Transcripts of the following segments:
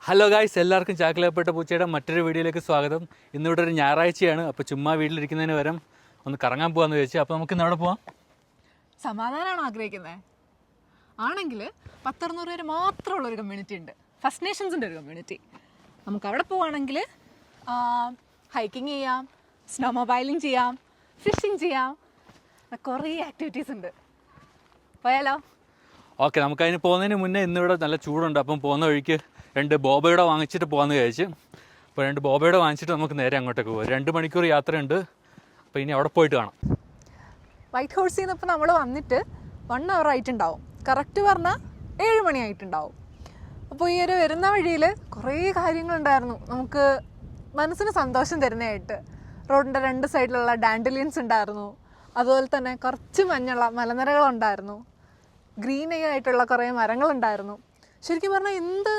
Hello guys, എല്ലാവർക്കും ചാക്കിലപ്പെട്ട പൂച്ചയുടെ മറ്റൊരു വീഡിയോയിലേക്ക് സ്വാഗതം. ഇന്നിവിടെ ഒരു ഞായറാഴ്ചയാണ്. അപ്പോൾ ചുമ്മാ വീട്ടിലിരിക്കുന്നതിന് പകരം ഒന്ന് കറങ്ങാൻ പോകാമെന്ന് ചോദിച്ചു. അപ്പോൾ നമുക്ക് ഇന്ന് അവിടെ പോവാം. സമാധാനമാണ് ആഗ്രഹിക്കുന്നത് ആണെങ്കിൽ 10-600 പേര് മാത്രമുള്ള ഒരു കമ്മ്യൂണിറ്റി ഉണ്ട്, ഫസ്റ്റ് നേഷൻസിൻ്റെ ഒരു കമ്മ്യൂണിറ്റി. നമുക്ക് അവിടെ പോവുകയാണെങ്കിൽ ഹൈക്കിങ് ചെയ്യാം, സ്നോ മൊബൈലിംഗ് ചെയ്യാം, ഫിഷിങ് ചെയ്യാം, കുറേ ആക്ടിവിറ്റീസ് ഉണ്ട്. പോയാലോ? ഓക്കെ, നമുക്കതിന് പോകുന്നതിന് മുന്നേ ഇന്നിവിടെ നല്ല ചൂടുണ്ട്. അപ്പം പോകുന്ന വഴിക്ക് 2 ബോബയുടെ വാങ്ങിച്ചിട്ട് പോകാമെന്ന് വിചാരിച്ചു. അപ്പോൾ 2 ബോബയുടെ വാങ്ങിച്ചിട്ട് നമുക്ക് നേരെ അങ്ങോട്ടേക്ക് പോകും. 2 മണിക്കൂർ യാത്രയുണ്ട്. അപ്പോൾ ഇനി അവിടെ പോയിട്ട് കാണാം. വൈറ്റ് ഹോഴ്സിൽ നിന്ന് ഇപ്പോൾ നമ്മൾ വന്നിട്ട് 1 hour ആയിട്ടുണ്ടാവും. കറക്റ്റ് പറഞ്ഞാൽ 7 മണിയായിട്ടുണ്ടാവും. അപ്പോൾ ഈ ഒരു വരുന്ന വഴിയിൽ കുറേ കാര്യങ്ങളുണ്ടായിരുന്നു നമുക്ക് മനസ്സിന് സന്തോഷം തരുന്നതായിട്ട്. റോഡിൻ്റെ 2 സൈഡിലുള്ള ഡാൻഡലിയൻസ് ഉണ്ടായിരുന്നു, അതുപോലെ തന്നെ കുറച്ച് മഞ്ഞുള്ള മലനിരകളുണ്ടായിരുന്നു, ഗ്രീനറി ആയിട്ടുള്ള കുറേ മരങ്ങളുണ്ടായിരുന്നു. ശരിക്കും പറഞ്ഞാൽ എന്ത്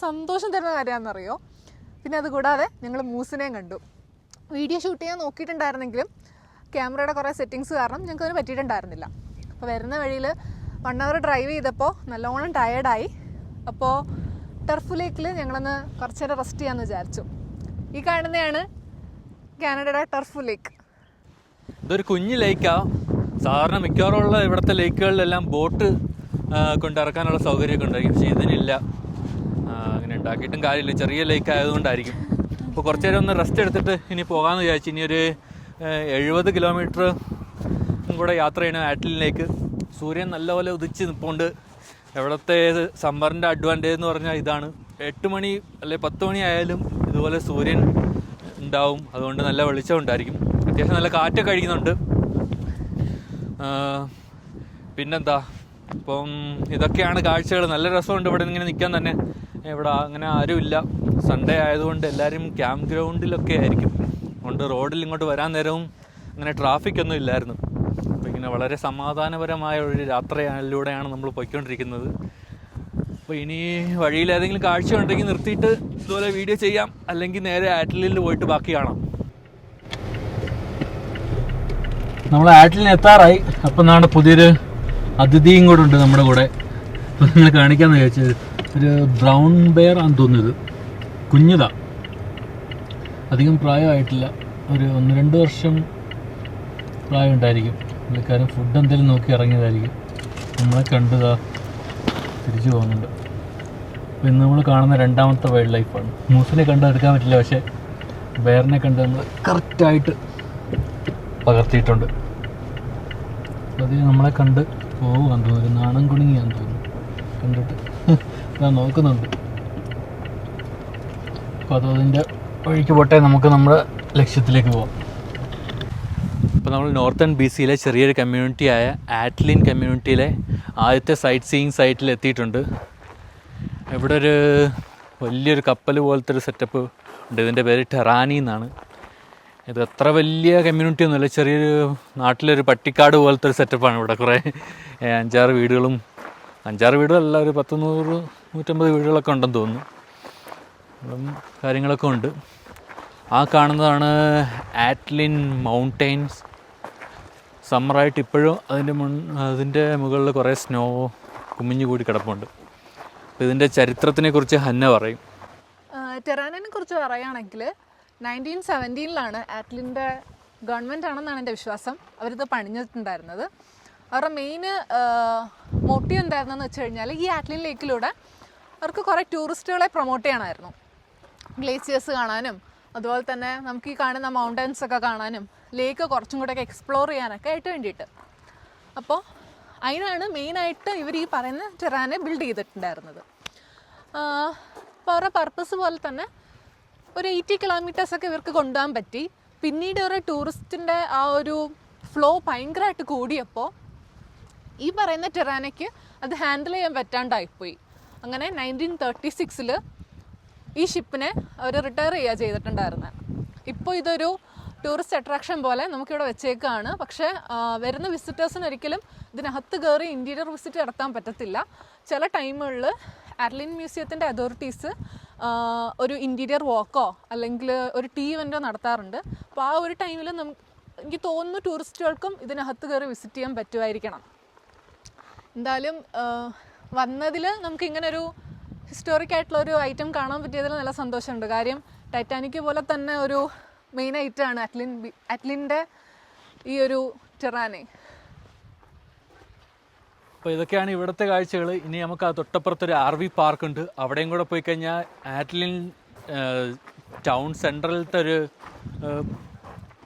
സന്തോഷം തരുന്ന കാര്യമാണെന്നറിയോ. പിന്നെ അതുകൂടാതെ ഞങ്ങൾ മൂസിനെയും കണ്ടു. വീഡിയോ ഷൂട്ട് ചെയ്യാൻ നോക്കിയിട്ടുണ്ടായിരുന്നെങ്കിലും ക്യാമറയുടെ കുറേ സെറ്റിങ്സ് കാരണം ഞങ്ങൾക്ക് അതിന് പറ്റിയിട്ടുണ്ടായിരുന്നില്ല. അപ്പോൾ വരുന്ന വഴിയിൽ 1 hour ഡ്രൈവ് ചെയ്തപ്പോൾ നല്ലോണം ടയേർഡായി. അപ്പോൾ ടർഫ് ലേക്കിൽ ഞങ്ങളൊന്ന് കുറച്ച് നേരം റെസ്റ്റ് ചെയ്യാമെന്ന് വിചാരിച്ചു. ഈ കാണുന്നതാണ് കാനഡയുടെ ടർഫ് ലേക്ക്. ഇതൊരു കുഞ്ഞ് ലേക്കാണ്. സാധാരണ മിക്കവാറുമുള്ള ഇവിടുത്തെ ലേക്കുകളിലെല്ലാം ബോട്ട് കൊണ്ടിറക്കാനുള്ള സൗകര്യമൊക്കെ ഉണ്ടായിരിക്കും. പക്ഷേ ഇതിനില്ല. അങ്ങനെ ഉണ്ടാക്കിയിട്ടും കാര്യമില്ല, ചെറിയ ലേക്ക് ആയതുകൊണ്ടായിരിക്കും. അപ്പോൾ കുറച്ച് നേരം ഒന്ന് റെസ്റ്റ് എടുത്തിട്ട് ഇനി പോകാമെന്ന് വിചാരിച്ചു. ഇനി ഒരു 70 കിലോമീറ്റർ കൂടെ യാത്ര ചെയ്യണം ആറ്റ്ലിനിലേക്ക്. സൂര്യൻ നല്ലപോലെ ഉദിച്ച് നിൽപ്പുണ്ട്. ഇവിടുത്തെ സമ്മറിൻ്റെ അഡ്വാൻറ്റേജ് എന്ന് പറഞ്ഞാൽ ഇതാണ്. 8 മണി അല്ലെങ്കിൽ 10 മണി ആയാലും ഇതുപോലെ സൂര്യൻ ഉണ്ടാവും. അതുകൊണ്ട് നല്ല വെളിച്ചം ഉണ്ടായിരിക്കും. അത്യാവശ്യം നല്ല കാറ്റൊക്കെ അടിക്കുന്നുണ്ട്. പിന്നെന്താ, ഇപ്പം ഇതൊക്കെയാണ് കാഴ്ചകൾ. നല്ല രസമുണ്ട് ഇവിടെ ഇങ്ങനെ നിൽക്കാൻ തന്നെ. ഇവിടെ അങ്ങനെ ആരുമില്ല. സൺഡേ ആയതുകൊണ്ട് എല്ലാവരും ക്യാമ്പ് ഗ്രൗണ്ടിലൊക്കെ ആയിരിക്കും. അതുകൊണ്ട് റോഡിൽ ഇങ്ങോട്ട് വരാൻ നേരവും അങ്ങനെ ട്രാഫിക്കൊന്നും ഇല്ലായിരുന്നു. അപ്പോൾ ഇങ്ങനെ വളരെ സമാധാനപരമായ ഒരു യാത്രയിലൂടെയാണ് നമ്മൾ പോയിക്കൊണ്ടിരിക്കുന്നത്. അപ്പോൾ ഇനി വഴിയിൽ ഏതെങ്കിലും കാഴ്ച ഉണ്ടെങ്കിൽ നിർത്തിയിട്ട് ഇതുപോലെ വീഡിയോ ചെയ്യാം, അല്ലെങ്കിൽ നേരെ ആറ്റ്ലിനിൽ പോയിട്ട് ബാക്കി കാണാം. നമ്മൾ ആറ്റ്ലിന് എത്താറായി. അപ്പം നാളെ പുതിയൊരു അതിഥിയും കൂടെ ഉണ്ട് നമ്മുടെ കൂടെ. അപ്പോൾ നിങ്ങൾ കാണിക്കാമെന്ന് വിചാരിച്ചത് ഒരു ബ്രൗൺ ബെയർ ആണെന്ന് തോന്നുന്നത്. കുഞ്ഞതാ, അധികം പ്രായമായിട്ടില്ല. ഒരു 1-2 വർഷം പ്രായം ഉണ്ടായിരിക്കും. പുള്ളിക്കാരൻ ഫുഡ് എന്തെങ്കിലും നോക്കി ഇറങ്ങിയതായിരിക്കും. നമ്മളെ കണ്ടതാ തിരിച്ചു പോകുന്നുണ്ട്. അപ്പോൾ ഇന്ന് നമ്മൾ കാണുന്ന 2ാമത്തെ വൈൽഡ് ലൈഫാണ്. മൂസിനെ കണ്ടെടുക്കാൻ പറ്റില്ല, പക്ഷേ ബെയറിനെ കണ്ട് നമ്മൾ കറക്റ്റായിട്ട് പകർത്തിയിട്ടുണ്ട്. അത് നമ്മളെ കണ്ട് പോകാൻ തോന്നുന്നു. നാണം കുണുങ്ങിയാന്ന് തോന്നുന്നു. കണ്ടിട്ട് ഞാൻ നോക്കുന്നുണ്ട്. അപ്പോൾ അതിൻ്റെ വഴിക്ക് പോട്ടെ, നമുക്ക് നമ്മുടെ ലക്ഷ്യത്തിലേക്ക് പോകാം. ഇപ്പോൾ നമ്മൾ നോർത്തേൺ BCയിലെ ചെറിയൊരു കമ്മ്യൂണിറ്റിയായ ആറ്റ്ലിൻ കമ്മ്യൂണിറ്റിയിലെ ആദ്യത്തെ സൈറ്റ് സീയിങ് സൈറ്റിൽ എത്തിയിട്ടുണ്ട്. ഇവിടെ ഒരു വലിയൊരു കപ്പൽ പോലത്തെ ഒരു സെറ്റപ്പ് ഉണ്ട്. ഇതിൻ്റെ പേര് ടെറാനി എന്നാണ്. ഇത് അത്ര വലിയ കമ്മ്യൂണിറ്റി ഒന്നുമില്ല. ചെറിയൊരു നാട്ടിലൊരു പട്ടിക്കാട് പോലത്തെ ഒരു സെറ്റപ്പാണ്. ഇവിടെ കുറേ 5-6 വീടുകളും, 5-6 വീടുകളല്ല, ഒരു 100-150 വീടുകളൊക്കെ ഉണ്ടെന്ന് തോന്നുന്നു. കാര്യങ്ങളൊക്കെ ഉണ്ട്. ആ കാണുന്നതാണ് ആറ്റ്ലിൻ മൗണ്ടെയ്ൻസ്. സമ്മറായിട്ട് ഇപ്പോഴും അതിൻ്റെ മുകളിൽ കുറേ സ്നോ കുമിഞ്ഞു കൂടി കിടപ്പുണ്ട്. അപ്പോൾ ഇതിൻ്റെ ചരിത്രത്തിനെക്കുറിച്ച് ഹന്ന പറയും. ടെറാനിനെ കുറിച്ച് പറയുകയാണെങ്കിൽ 1917 ആറ്റ്ലിൻ്റെ ഗവൺമെൻറ് ആണെന്നാണ് എൻ്റെ വിശ്വാസം അവരിത് പണിഞ്ഞിട്ടുണ്ടായിരുന്നത്. അവരുടെ മെയിൻ മോട്ടീവ് എന്തായിരുന്നെന്ന് വെച്ച് കഴിഞ്ഞാൽ ഈ ആറ്റ്ലിൻ ലേക്കിലൂടെ അവർക്ക് കുറേ ടൂറിസ്റ്റുകളെ പ്രൊമോട്ട് ചെയ്യണമായിരുന്നു. ഗ്ലേസിയേഴ്സ് കാണാനും അതുപോലെ തന്നെ നമുക്ക് ഈ കാണുന്ന മൗണ്ടൻസ് ഒക്കെ കാണാനും ലേക്ക് കുറച്ചും കൂടെയൊക്കെ എക്സ്പ്ലോർ ചെയ്യാനൊക്കെ ആയിട്ട് വേണ്ടിയിട്ട്. അപ്പോൾ അതിനാണ് മെയിനായിട്ട് ഇവർ ഈ പറയുന്ന ടെറാനെ ബിൽഡ് ചെയ്തിട്ടുണ്ടായിരുന്നത്. അപ്പോൾ അവരുടെ പർപ്പസ് പോലെ തന്നെ ഒരു 80 കിലോമീറ്റേഴ്സൊക്കെ ഇവർക്ക് കൊണ്ടുപോകാൻ പറ്റി. പിന്നീട് ഒരു ടൂറിസ്റ്റിൻ്റെ ആ ഒരു ഫ്ലോ ഭയങ്കരമായിട്ട് കൂടിയപ്പോൾ ഈ പറയുന്ന ടെറാനയ്ക്ക് അത് ഹാൻഡിൽ ചെയ്യാൻ പറ്റാണ്ടായിപ്പോയി. അങ്ങനെ 1936 ഈ ഷിപ്പിനെ അവർ റിട്ടയർ ചെയ്യുക ചെയ്തിട്ടുണ്ടായിരുന്നത്. ഇപ്പോൾ ഇതൊരു ടൂറിസ്റ്റ് അട്രാക്ഷൻ പോലെ നമുക്കിവിടെ വെച്ചേക്കാണ്. പക്ഷേ വരുന്ന വിസിറ്റേഴ്സിന് ഒരിക്കലും ഇതിനകത്ത് കയറി ഇൻറ്റീരിയർ വിസിറ്റ് നടത്താൻ പറ്റത്തില്ല. ചില ടൈമുകളിൽ ആറ്റ്ലിൻ മ്യൂസിയത്തിൻ്റെ അതോറിറ്റീസ് ഒരു ഇൻറ്റീരിയർ വാക്കോ അല്ലെങ്കിൽ ഒരു ടീ ഇവൻറ്റോ നടത്താറുണ്ട്. അപ്പോൾ ആ ഒരു ടൈമിൽ എനിക്ക് തോന്നുന്നു ടൂറിസ്റ്റുകൾക്കും ഇതിനകത്ത് കയറി വിസിറ്റ് ചെയ്യാൻ പറ്റുമായിരിക്കണം. എന്തായാലും വന്നതിൽ നമുക്കിങ്ങനൊരു ഹിസ്റ്റോറിക് ആയിട്ടുള്ള ഒരു ഐറ്റം കാണാൻ പറ്റിയതിൽ നല്ല സന്തോഷമുണ്ട്. കാര്യം ടൈറ്റാനിക് പോലെ തന്നെ ഒരു മെയിൻ ഐറ്റമാണ് അറ്റ്ലിൻ്റെ ഈ ഒരു ടെറാനെ. അപ്പോൾ ഇതൊക്കെയാണ് ഇവിടുത്തെ കാഴ്ചകൾ. ഇനി നമുക്ക് ആ തൊട്ടപ്പുറത്തൊരു RV പാർക്കുണ്ട്, അവിടെയും കൂടെ പോയി കഴിഞ്ഞാൽ ആറ്റ്ലിൻ ടൗൺ സെൻട്രലിലത്തെ ഒരു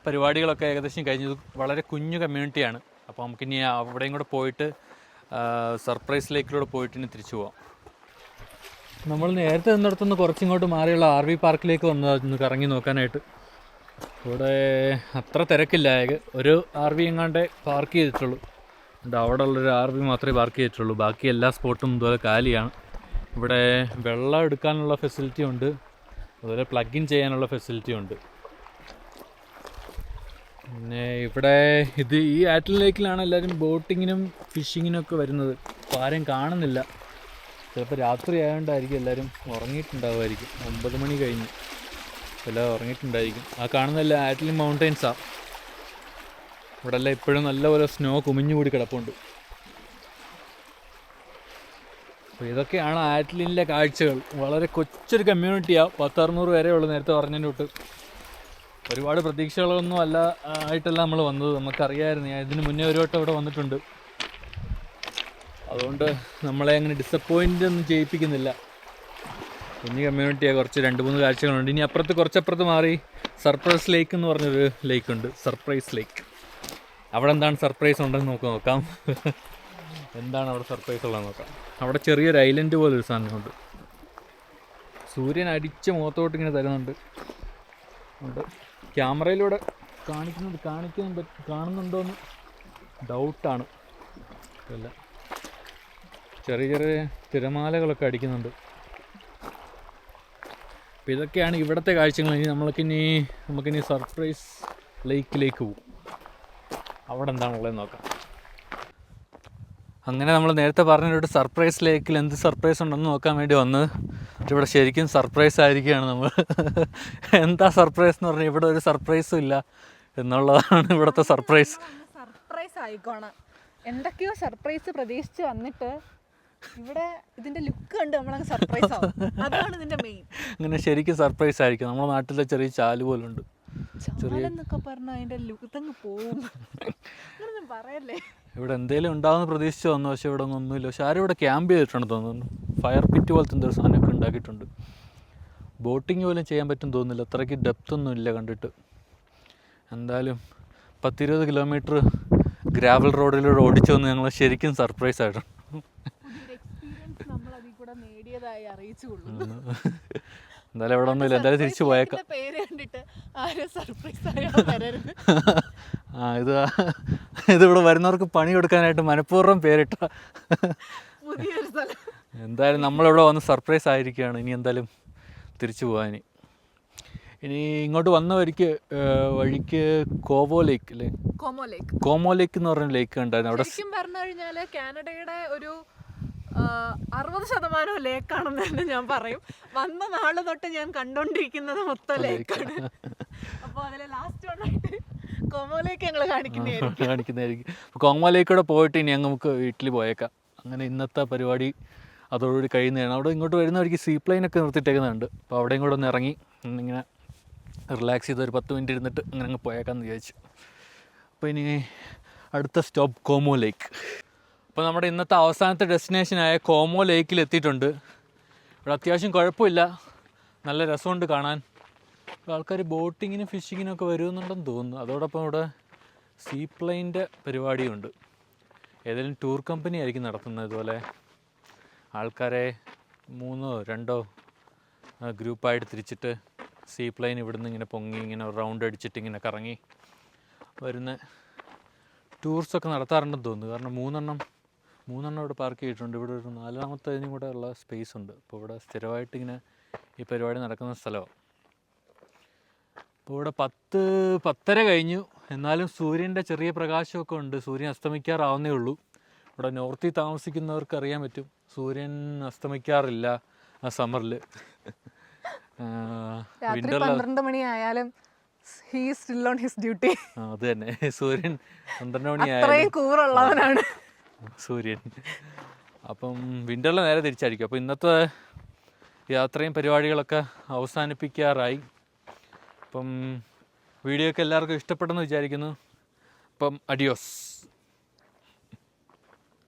പരിപാടികളൊക്കെ ഏകദേശം കഴിഞ്ഞു. വളരെ കുഞ്ഞു കമ്മ്യൂണിറ്റിയാണ്. അപ്പോൾ നമുക്കിനി അവിടെയും കൂടെ പോയിട്ട് സർപ്രൈസ് ലേക്കിലൂടെ പോയിട്ട് ഇനി തിരിച്ചു പോവാം. നമ്മൾ നേരത്തെ നിന്നിടത്തുനിന്ന് കുറച്ചിങ്ങോട്ട് മാറിയുള്ള RV പാർക്കിലേക്ക് വന്നതായിരുന്നു കറങ്ങി നോക്കാനായിട്ട്. ഇവിടെ അത്ര തിരക്കില്ല. ഒരു RV എങ്ങാണ്ടേ പാർക്ക് ചെയ്തിട്ടുള്ളൂ. അവിടെ ഉള്ളൊരു RV മാത്രമേ പാർക്ക് ചെയ്തിട്ടുള്ളൂ. ബാക്കി എല്ലാ സ്പോട്ടും ഇതുപോലെ കാലിയാണ്. ഇവിടെ വെള്ളം എടുക്കാനുള്ള ഫെസിലിറ്റി ഉണ്ട്, അതുപോലെ പ്ലഗ് ഇൻ ചെയ്യാനുള്ള ഫെസിലിറ്റി ഉണ്ട്. പിന്നെ ഇവിടെ ഈ ആറ്റിൽ ലേക്കിലാണ് എല്ലാവരും ബോട്ടിങ്ങിനും ഫിഷിങ്ങിനും ഒക്കെ വരുന്നത്. അപ്പോൾ ആരും കാണുന്നില്ല. ചിലപ്പോൾ രാത്രി ആയതുകൊണ്ടായിരിക്കും എല്ലാവരും ഉറങ്ങിയിട്ടുണ്ടാവുമായിരിക്കും. 9 മണി കഴിഞ്ഞ് എല്ലാം ഉറങ്ങിയിട്ടുണ്ടായിരിക്കും. ആ കാണുന്നതല്ല ആറ്റ്ലിൻ മൗണ്ടെയ്ൻസാണ്. ഇവിടെ എല്ലാം ഇപ്പോഴും നല്ലപോലെ സ്നോ കുമിഞ്ഞുകൂടി കിടപ്പുണ്ട്. അപ്പോൾ ഇതൊക്കെയാണ് ആറ്റ്ലിനിലെ കാഴ്ചകൾ. വളരെ കൊച്ചൊരു കമ്മ്യൂണിറ്റിയാണ്. 10-600 വരെ ഉള്ളു. നേരത്തെ പറഞ്ഞതിൻ്റെ തൊട്ട് ഒരുപാട് പ്രതീക്ഷകളൊന്നും ആയിട്ടല്ല നമ്മൾ വന്നത്. നമുക്കറിയാമായിരുന്നു. ഞാൻ ഇതിന് മുന്നേ ഒരു വട്ടം ഇവിടെ വന്നിട്ടുണ്ട്. അതുകൊണ്ട് നമ്മളെ അങ്ങനെ ഡിസപ്പോയിൻ്റ് ഒന്നും ചെയ്യിപ്പിക്കുന്നില്ല. കുഞ്ഞു കമ്മ്യൂണിറ്റിയാണ്. കുറച്ച് 2-3 കാഴ്ചകളുണ്ട്. ഇനി കുറച്ചപ്പുറത്ത് മാറി സർപ്രൈസ് ലേക്ക് എന്ന് പറഞ്ഞൊരു ലേക്കുണ്ട്. സർപ്രൈസ് ലേക്ക്. അവിടെ എന്താണ് സർപ്രൈസ് ഉണ്ടെന്ന് നോക്കാം. എന്താണ് അവിടെ സർപ്രൈസ് ഉള്ളതെന്ന് നോക്കാം. അവിടെ ചെറിയൊരു ഐലൻഡ് പോലെ ഒരു സാധനമുണ്ട്. സൂര്യൻ അടിച്ച മുഖത്തോട്ട് ഇങ്ങനെ തരുന്നുണ്ട്. ക്യാമറയിലൂടെ കാണുന്നുണ്ടോയെന്ന് ഡൗട്ടാണ്. അല്ല, ചെറിയ തിരമാലകളൊക്കെ അടിക്കുന്നുണ്ട്. അപ്പോൾ ഇതൊക്കെയാണ് ഇവിടുത്തെ കാഴ്ചകൾ. നമുക്കിനി സർപ്രൈസ് ലേക്കിലേക്ക് പോകും. അവിടെ എന്താണുള്ളതെന്ന് നോക്കാം. അങ്ങനെ നമ്മൾ നേരത്തെ പറഞ്ഞൊരു സർപ്രൈസ് ലേക്കിൽ എന്ത് സർപ്രൈസ് ഉണ്ടെന്ന് നോക്കാൻ വേണ്ടി വന്ന് ഇവിടെ ശരിക്കും സർപ്രൈസ് ആയിരിക്കുകയാണ് നമ്മൾ. എന്താ സർപ്രൈസ് എന്ന് പറഞ്ഞാൽ ഇവിടെ ഒരു സർപ്രൈസും ഇല്ല എന്നുള്ളതാണ് ഇവിടുത്തെ സർപ്രൈസ്. സർപ്രൈസ് ആയിക്കോണം. എന്തൊക്കെയോ സർപ്രൈസ് പ്രതീക്ഷിച്ച് വന്നിട്ട് ഇവിടെ ഇതിന്റെ ലുക്ക് കണ്ട് നമ്മളങ്ങ് സർപ്രൈസ് ആവും. അതാണ് ഇതിന്റെ മെയിൻ. അങ്ങനെ ശരിക്കും സർപ്രൈസ് ആയിരിക്കും. നമ്മുടെ നാട്ടിലെ ചെറിയ ചാല് പോലുണ്ട്. ചാലെന്നൊക്കെ പറഞ്ഞാൽ അതിന്റെ ലുക്ക് പോവും. പറയല്ലേ. ഇവിടെ എന്തെങ്കിലും ഉണ്ടാവുമെന്ന് പ്രതീക്ഷിച്ച് വന്നു. പക്ഷേ ഇവിടെ ഒന്നുമില്ല. പക്ഷെ ആരും ഇവിടെ ക്യാമ്പ് ചെയ്തിട്ടുണ്ട് തോന്നുന്നു. ഫയർ പിറ്റ് പോലത്തെ എന്തൊരു സാധനമൊക്കെ ഉണ്ടാക്കിയിട്ടുണ്ട്. ബോട്ടിങ് പോലും ചെയ്യാൻ പറ്റും തോന്നുന്നില്ല. അത്രയ്ക്ക് ഡെപ്തൊന്നും ഇല്ല കണ്ടിട്ട്. എന്തായാലും 10-20 കിലോമീറ്റർ ഗ്രാവൽ റോഡിലൂടെ ഓടിച്ചു വന്ന് ഞങ്ങൾ ശരിക്കും സർപ്രൈസ് ആയിട്ടുണ്ട്. എന്തായാലും ഇവിടെ ഒന്നുമില്ല. എന്തായാലും തിരിച്ചു പോയേക്കാം. ഇതിവിടെ വരുന്നവർക്ക് പണി കൊടുക്കാനായിട്ട് മനഃപൂർവ്വം പേരിട്ട. എന്തായാലും നമ്മളിവിടെ വന്ന് സർപ്രൈസ് ആയിരിക്കുകയാണ്. ഇനി എന്തായാലും തിരിച്ചു പോകാൻ. ഇനി ഇങ്ങോട്ട് വന്ന വഴിക്ക് കോമോ ലേക്ക് അല്ലേ, കോമോ ലേക്ക് എന്ന് പറഞ്ഞ ലേക്ക് ഉണ്ടായിരുന്നു. അവിടെ പറഞ്ഞു കഴിഞ്ഞാൽ കാനഡയുടെ ഒരു 60% ലേക്കാണെന്ന് തന്നെ ഞാൻ പറയും. വന്ന നാള് തൊട്ട് ഞാൻ കണ്ടോണ്ടിരിക്കുന്നത് മൊത്തം ലേക്കാണ്. അപ്പോൾ അതിലെ ലാസ്റ്റ് വണ്ണായിട്ട് കോമോ ലേക്ക് ഞങ്ങൾ കാണിക്കുന്നതായിരിക്കും. കോമോ ലേക്കൂടെ പോയിട്ട് ഇനി നമുക്ക് വീട്ടിൽ പോയേക്കാം. അങ്ങനെ ഇന്നത്തെ പരിപാടി അതോടുകൂടി കഴിയുന്നതാണ്. അവിടെ ഇങ്ങോട്ട് വരുന്നവർക്ക് സീപ്ലെയിനൊക്കെ നിർത്തിയിട്ടേക്കുന്നുണ്ട്. അപ്പോൾ അവിടെയും കൂടെ ഒന്ന് ഇറങ്ങി ഇങ്ങനെ റിലാക്സ് ചെയ്ത് ഒരു 10 മിനിറ്റ് ഇരുന്നിട്ട് അങ്ങനെ അങ്ങ് പോയേക്കാമെന്ന് വിചാരിച്ചു. അപ്പോൾ ഇനി അടുത്ത സ്റ്റോപ്പ് കോമോ ലേക്ക്. അപ്പോൾ നമ്മുടെ ഇന്നത്തെ അവസാനത്തെ ഡെസ്റ്റിനേഷനായ കോമോ ലേക്കിൽ എത്തിയിട്ടുണ്ട്. ഇവിടെ അത്യാവശ്യം കുഴപ്പമില്ല, നല്ല രസമുണ്ട് കാണാൻ. ആൾക്കാർ ബോട്ടിങ്ങിനും ഫിഷിങ്ങിനും ഒക്കെ വരുമെന്നുണ്ടെന്ന് തോന്നുന്നു. അതോടൊപ്പം ഇവിടെ സീപ്ലെയിൻ്റെ പരിപാടിയുണ്ട്. ഏതെങ്കിലും ടൂർ കമ്പനി ആയിരിക്കും നടത്തുന്നത്. ഇതുപോലെ ആൾക്കാരെ 3-2 ഗ്രൂപ്പായിട്ട് തിരിച്ചിട്ട് സീപ്ലെയിൻ ഇവിടുന്ന് ഇങ്ങനെ പൊങ്ങി ഇങ്ങനെ റൗണ്ട് അടിച്ചിട്ട് ഇങ്ങനെ കറങ്ങി വരുന്ന ടൂർസൊക്കെ നടത്താറുണ്ടെന്ന് തോന്നുന്നു. കാരണം മൂന്നെണ്ണം ഇവിടെ പാർക്ക് ചെയ്തിട്ടുണ്ട്. ഇവിടെ ഒരു 4ാമത്തേതിനും കൂടെ ഉള്ള സ്പേസ് ഉണ്ട്. അപ്പോൾ ഇവിടെ സ്ഥിരമായിട്ട് ഇങ്ങനെ ഈ പരിപാടി നടക്കുന്ന സ്ഥലമാണ്. അപ്പോൾ ഇവിടെ 10-10:30 കഴിഞ്ഞു. എന്നാലും സൂര്യൻ്റെ ചെറിയ പ്രകാശമൊക്കെ ഉണ്ട്. സൂര്യൻ അസ്തമിക്കാറാവുന്നേ ഉള്ളൂ. ഇവിടെ നോർത്തിൽ താമസിക്കുന്നവർക്ക് അറിയാൻ പറ്റും, സൂര്യൻ അസ്തമിക്കാറില്ല ആ സമ്മറിൽ. രാത്രി 12 മണി ആയാലും he is still on his duty. അത് തന്നെ, സൂര്യൻ 12 മണി അത്രയും കൂറുള്ളവനാണ് സൂര്യൻ. അപ്പം വിൻ്ററിൽ നേരെ തിരിച്ചായിരിക്കും. അപ്പോൾ ഇന്നത്തെ യാത്രയും പരിപാടികളൊക്കെ അവസാനിപ്പിക്കാറായി. അപ്പം വീഡിയോ ഒക്കെ എല്ലാവർക്കും ഇഷ്ടപ്പെട്ടെന്ന് വിചാരിക്കുന്നു. അപ്പം അഡിയോസ്.